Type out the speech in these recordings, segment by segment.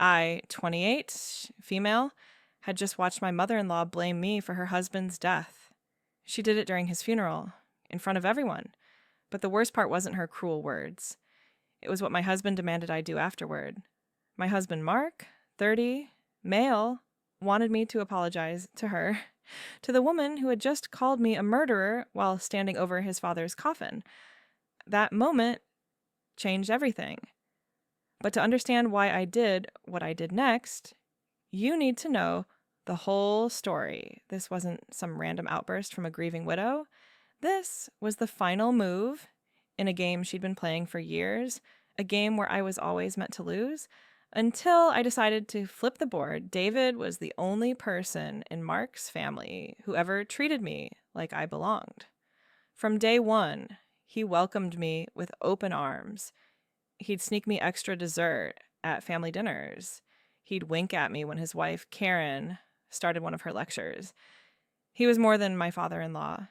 I, 28, female, had just watched my mother-in-law blame me for her husband's death. She did it during his funeral, in front of everyone. But the worst part wasn't her cruel words. It was what my husband demanded I do afterward. My husband, Mark, 30, male, wanted me to apologize to her, to the woman who had just called me a murderer while standing over his father's coffin. That moment changed everything. But to understand why I did what I did next, you need to know the whole story. This wasn't some random outburst from a grieving widow. This was the final move in a game she'd been playing for years, a game where I was always meant to lose, until I decided to flip the board. David was the only person in Mark's family who ever treated me like I belonged. From day one, he welcomed me with open arms. He'd sneak me extra dessert at family dinners. He'd wink at me when his wife, Karen, started one of her lectures. He was more than my father-in-law.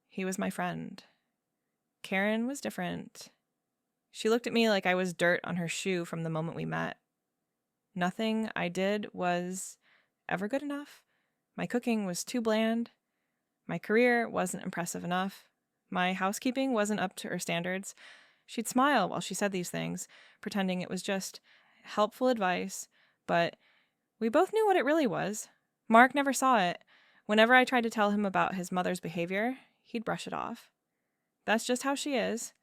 He was my friend. Karen was different. She looked at me like I was dirt on her shoe from the moment we met. Nothing I did was ever good enough. My cooking was too bland. My career wasn't impressive enough. My housekeeping wasn't up to her standards. She'd smile while she said these things, pretending it was just helpful advice, but we both knew what it really was. Mark never saw it. Whenever I tried to tell him about his mother's behavior, he'd brush it off. That's just how she is.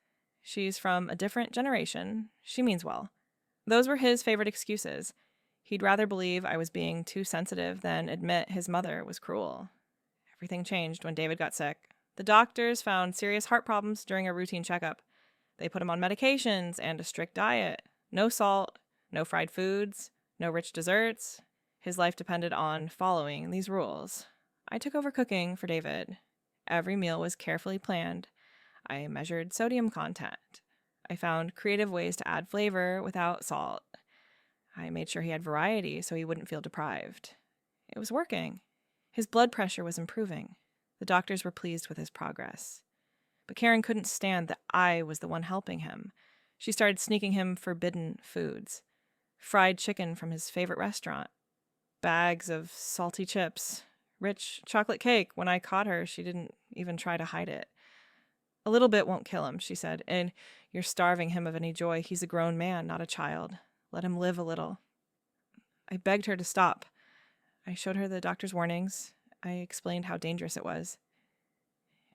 She's from a different generation. She means well. Those were his favorite excuses. He'd rather believe I was being too sensitive than admit his mother was cruel. Everything changed when David got sick. The doctors found serious heart problems during a routine checkup. They put him on medications and a strict diet. No salt, no fried foods, no rich desserts. His life depended on following these rules. I took over cooking for David. Every meal was carefully planned. I measured sodium content. I found creative ways to add flavor without salt. I made sure he had variety so he wouldn't feel deprived. It was working. His blood pressure was improving. The doctors were pleased with his progress. But Karen couldn't stand that I was the one helping him. She started sneaking him forbidden foods. Fried chicken from his favorite restaurant. Bags of salty chips. Rich chocolate cake. When I caught her, she didn't even try to hide it. A little bit won't kill him, she said, and you're starving him of any joy. He's a grown man, not a child. Let him live a little. I begged her to stop. I showed her the doctor's warnings. I explained how dangerous it was.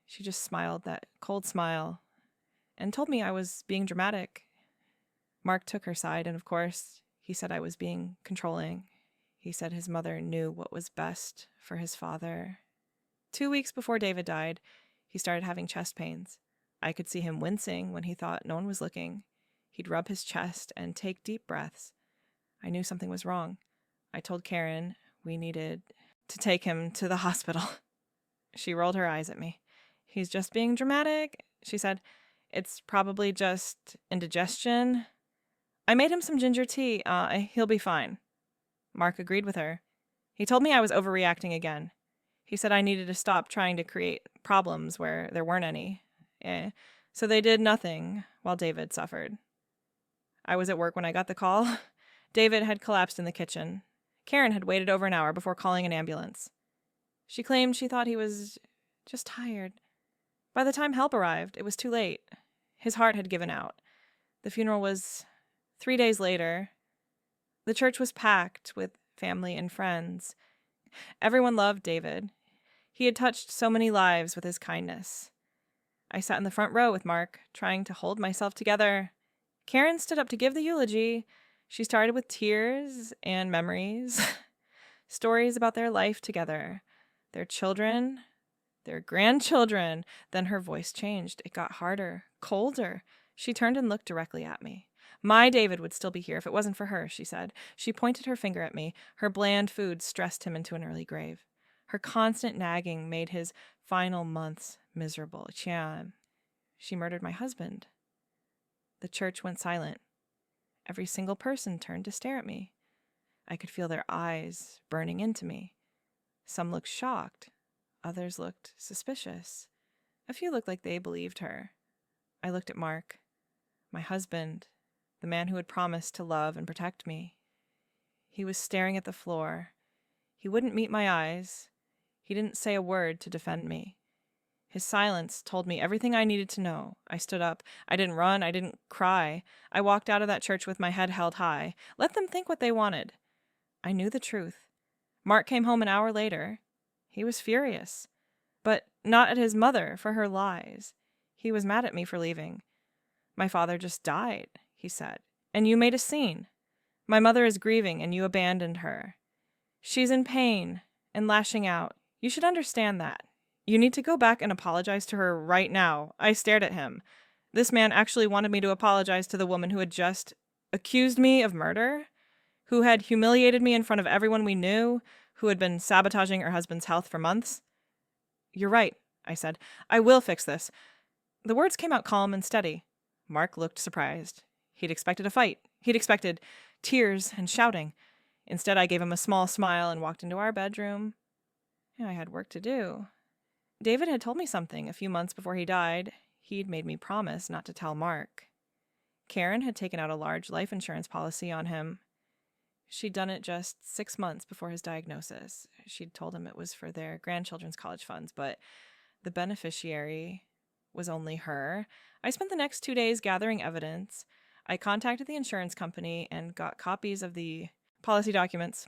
She just smiled, that cold smile, and told me I was being dramatic. Mark took her side, and of course, he said I was being controlling. He said his mother knew what was best for his father. 2 weeks before David died, he started having chest pains. I could see him wincing when he thought no one was looking. He'd rub his chest and take deep breaths. I knew something was wrong. I told Karen we needed to take him to the hospital. She rolled her eyes at me. He's just being dramatic, she said. It's probably just indigestion. I made him some ginger tea. He'll be fine. Mark agreed with her. He told me I was overreacting again. He said I needed to stop trying to create problems where there weren't any. So they did nothing while David suffered. I was at work when I got the call. David had collapsed in the kitchen. Karen had waited over an hour before calling an ambulance. She claimed she thought he was just tired. By the time help arrived, it was too late. His heart had given out. The funeral was 3 days later. The church was packed with family and friends. Everyone loved David. He had touched so many lives with his kindness. I sat in the front row with Mark, trying to hold myself together. Karen stood up to give the eulogy. She started with tears and memories, stories about their life together, their children, their grandchildren. Then her voice changed. It got harder, colder. She turned and looked directly at me. My David would still be here if it wasn't for her, she said. She pointed her finger at me. Her bland food stressed him into an early grave. Her constant nagging made his final months miserable. She murdered my husband. The church went silent. Every single person turned to stare at me. I could feel their eyes burning into me. Some looked shocked. Others looked suspicious. A few looked like they believed her. I looked at Mark, my husband, the man who had promised to love and protect me. He was staring at the floor. He wouldn't meet my eyes. He didn't say a word to defend me. His silence told me everything I needed to know. I stood up. I didn't run. I didn't cry. I walked out of that church with my head held high. Let them think what they wanted. I knew the truth. Mark came home an hour later. He was furious. But not at his mother for her lies. He was mad at me for leaving. My father just died, he said. And you made a scene. My mother is grieving and you abandoned her. She's in pain and lashing out. You should understand that. You need to go back and apologize to her right now. I stared at him. This man actually wanted me to apologize to the woman who had just accused me of murder, who had humiliated me in front of everyone we knew, who had been sabotaging her husband's health for months. You're right, I said. I will fix this. The words came out calm and steady. Mark looked surprised. He'd expected a fight. He'd expected tears and shouting. Instead, I gave him a small smile and walked into our bedroom. I had work to do. David had told me something a few months before he died. He'd made me promise not to tell Mark. Karen had taken out a large life insurance policy on him. She'd done it just 6 months before his diagnosis. She'd told him it was for their grandchildren's college funds, but the beneficiary was only her. I spent the next 2 days gathering evidence. I contacted the insurance company and got copies of the policy documents.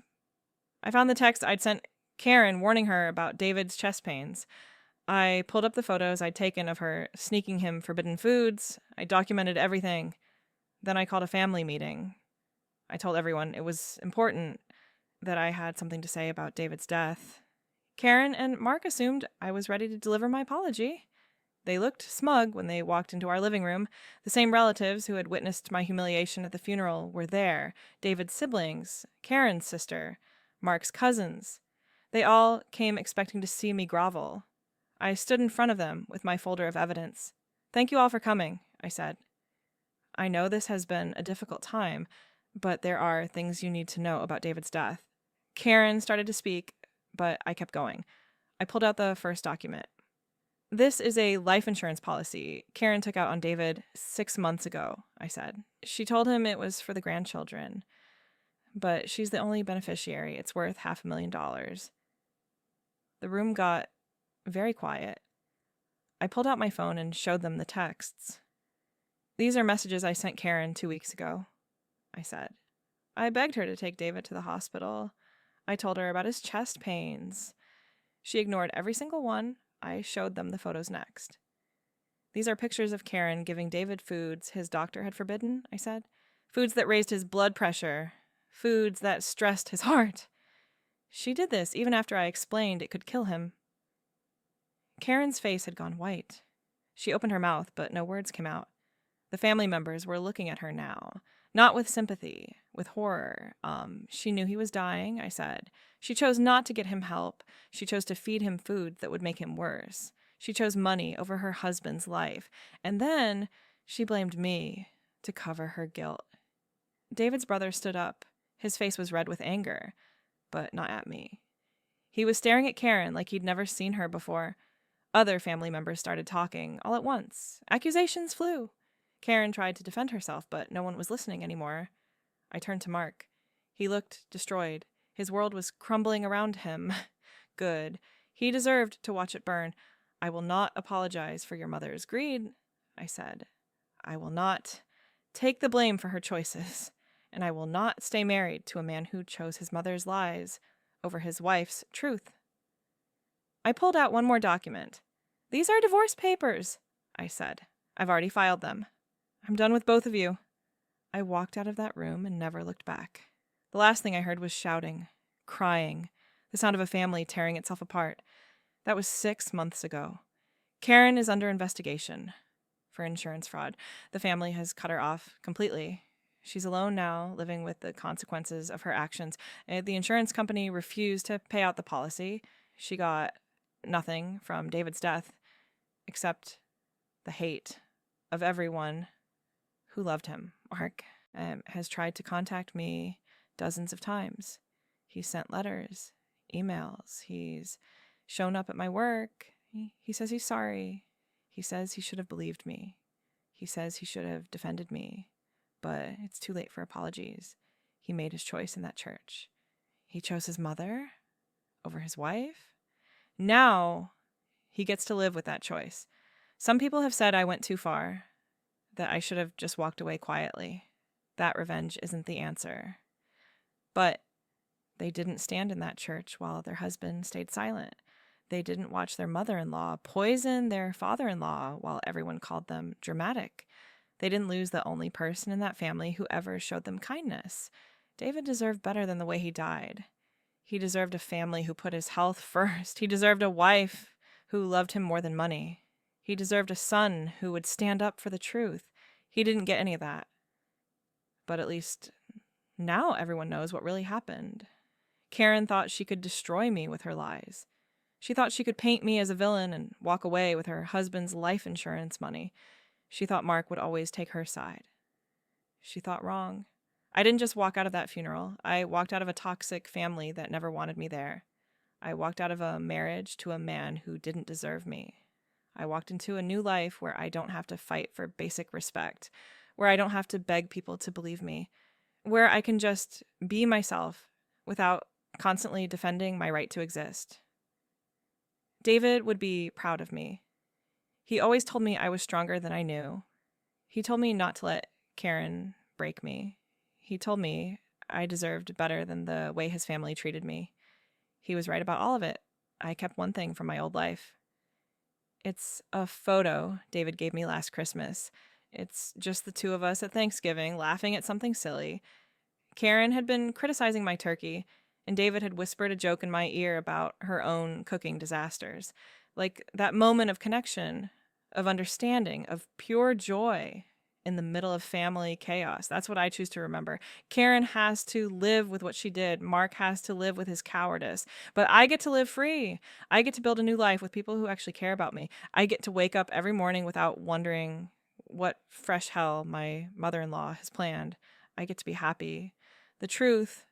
I found the text I'd sent Karen warning her about David's chest pains. I pulled up the photos I'd taken of her sneaking him forbidden foods. I documented everything. Then I called a family meeting. I told everyone it was important that I had something to say about David's death. Karen and Mark assumed I was ready to deliver my apology. They looked smug when they walked into our living room. The same relatives who had witnessed my humiliation at the funeral were there. David's siblings, Karen's sister, Mark's cousins. They all came expecting to see me grovel. I stood in front of them with my folder of evidence. Thank you all for coming, I said. I know this has been a difficult time, but there are things you need to know about David's death. Karen started to speak, but I kept going. I pulled out the first document. This is a life insurance policy Karen took out on David 6 months ago, I said. She told him it was for the grandchildren, but she's the only beneficiary. It's worth $500,000. The room got very quiet. I pulled out my phone and showed them the texts. These are messages I sent Karen 2 weeks ago, I said. I begged her to take David to the hospital. I told her about his chest pains. She ignored every single one. I showed them the photos next. These are pictures of Karen giving David foods his doctor had forbidden, I said. Foods that raised his blood pressure. Foods that stressed his heart. She did this even after I explained it could kill him. Karen's face had gone white. She opened her mouth, but no words came out. The family members were looking at her now, not with sympathy, with horror. She knew he was dying, I said. She chose not to get him help. She chose to feed him food that would make him worse. She chose money over her husband's life. And then she blamed me to cover her guilt. David's brother stood up. His face was red with anger, but not at me. He was staring at Karen like he'd never seen her before. Other family members started talking, all at once. Accusations flew. Karen tried to defend herself, but no one was listening anymore. I turned to Mark. He looked destroyed. His world was crumbling around him. Good. He deserved to watch it burn. I will not apologize for your mother's greed, I said. I will not take the blame for her choices, and I will not stay married to a man who chose his mother's lies over his wife's truth. I pulled out one more document. These are divorce papers, I said. I've already filed them. I'm done with both of you. I walked out of that room and never looked back. The last thing I heard was shouting, crying, the sound of a family tearing itself apart. That was 6 months ago. Karen is under investigation for insurance fraud. The family has cut her off completely. She's alone now, living with the consequences of her actions. The insurance company refused to pay out the policy. She got nothing from David's death, except the hate of everyone who loved him. Mark has tried to contact me dozens of times. He's sent letters, emails. He's shown up at my work. He says he's sorry. He says he should have believed me. He says he should have defended me. But it's too late for apologies. he made his choice in that church. He chose his mother over his wife. Now he gets to live with that choice. Some people have said I went too far, that I should have just walked away quietly. That revenge isn't the answer. But they didn't stand in that church while their husband stayed silent. They didn't watch their mother-in-law poison their father-in-law while everyone called them dramatic. They didn't lose the only person in that family who ever showed them kindness. David deserved better than the way he died. He deserved a family who put his health first. He deserved a wife who loved him more than money. He deserved a son who would stand up for the truth. He didn't get any of that. But at least now everyone knows what really happened. Karen thought she could destroy me with her lies. She thought she could paint me as a villain and walk away with her husband's life insurance money. She thought Mark would always take her side. She thought wrong. I didn't just walk out of that funeral. I walked out of a toxic family that never wanted me there. I walked out of a marriage to a man who didn't deserve me. I walked into a new life where I don't have to fight for basic respect, where I don't have to beg people to believe me, where I can just be myself without constantly defending my right to exist. David would be proud of me. He always told me I was stronger than I knew. He told me not to let Karen break me. He told me I deserved better than the way his family treated me. He was right about all of it. I kept one thing from my old life. It's a photo David gave me last Christmas. It's just the two of us at Thanksgiving, laughing at something silly. Karen had been criticizing my turkey, and David had whispered a joke in my ear about her own cooking disasters. Like that moment of connection, of understanding, of pure joy in the middle of family chaos. That's what I choose to remember. Karen has to live with what she did. Mark has to live with his cowardice. But I get to live free. I get to build a new life with people who actually care about me. I get to wake up every morning without wondering what fresh hell my mother-in-law has planned. I get to be happy. The truth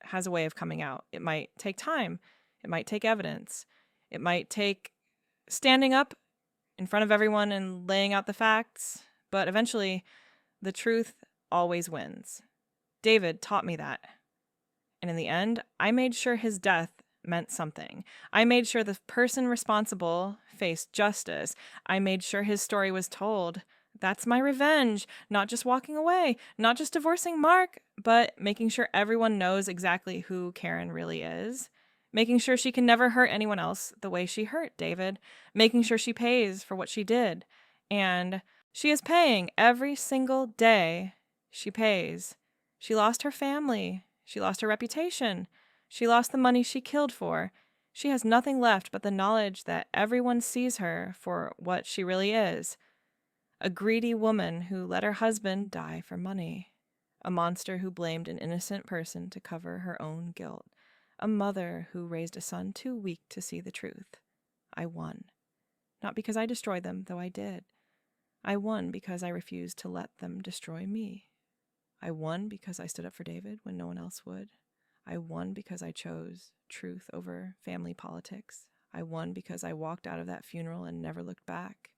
has a way of coming out. It might take time. It might take evidence. It might take standing up in front of everyone and laying out the facts. But eventually, the truth always wins. David taught me that. And in the end, I made sure his death meant something. I made sure the person responsible faced justice. I made sure his story was told. That's my revenge. Not just walking away, not just divorcing Mark, but making sure everyone knows exactly who Karen really is. Making sure she can never hurt anyone else the way she hurt David. Making sure she pays for what she did. And she is paying every single day. She pays. She lost her family. She lost her reputation. She lost the money she killed for. She has nothing left but the knowledge that everyone sees her for what she really is. A greedy woman who let her husband die for money. A monster who blamed an innocent person to cover her own guilt. A mother who raised a son too weak to see the truth. I won. Not because I destroyed them, though I did. I won because I refused to let them destroy me. I won because I stood up for David when no one else would. I won because I chose truth over family politics. I won because I walked out of that funeral and never looked back.